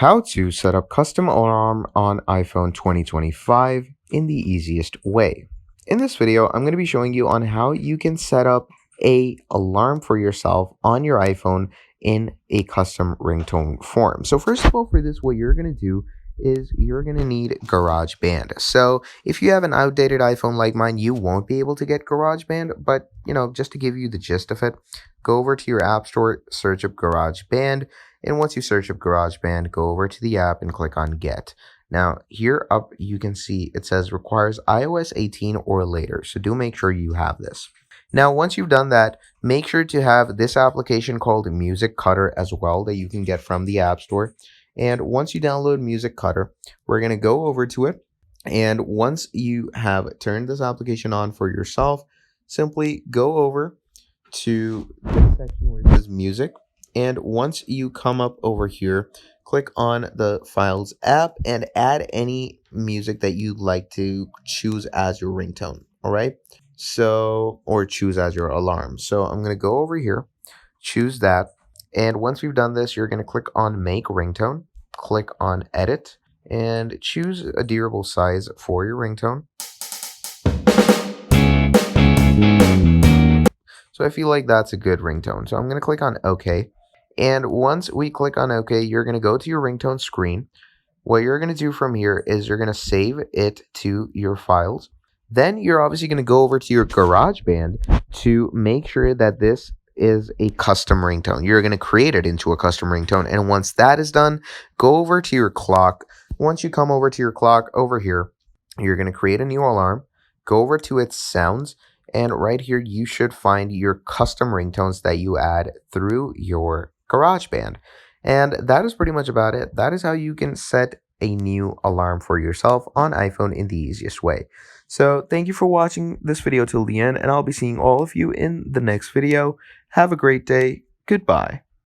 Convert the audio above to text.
How to set up custom alarm on iPhone 2025 in the easiest way. In this video, I'm going to be showing you on how you can set up a alarm for yourself on your iPhone in a custom ringtone form. So first of all, for this, what you're going to do is you're going to need GarageBand. So if you have an outdated iPhone like mine, you won't be able to get GarageBand, but just to give you the gist of it, go over to your app store, search up GarageBand, and once you search up GarageBand, go over to the app and click on Get. Now, here up, you can see it says requires iOS 18 or later, so do make sure you have this. Now, once you've done that, make sure to have this application called Music Cutter as well that you can get from the App Store. And once you download Music Cutter, we're going to go over to it. And once you have turned this application on for yourself, simply go over to this section where it says Music. And once you come up over here, click on the Files app and add any music that you'd like to choose as your ringtone. All right. So, or choose as your alarm. So I'm going to go over here, choose that. And once we've done this, you're going to click on Make Ringtone, click on Edit, and choose a durable size for your ringtone. So I feel like that's a good ringtone. So I'm going to click on OK. And once we click on OK, you're going to go to your ringtone screen. What you're going to do from here is you're going to save it to your files. Then you're obviously going to go over to your GarageBand to make sure that this is a custom ringtone. You're going to create it into a custom ringtone. And once that is done, go over to your clock. Once you come over to your clock over here, you're going to create a new alarm. Go over to its sounds. And right here, you should find your custom ringtones that you add through your GarageBand. And that is pretty much about it. That is how you can set a new alarm for yourself on iPhone in the easiest way. So thank you for watching this video till the end, and I'll be seeing all of you in the next video. Have a great day. Goodbye.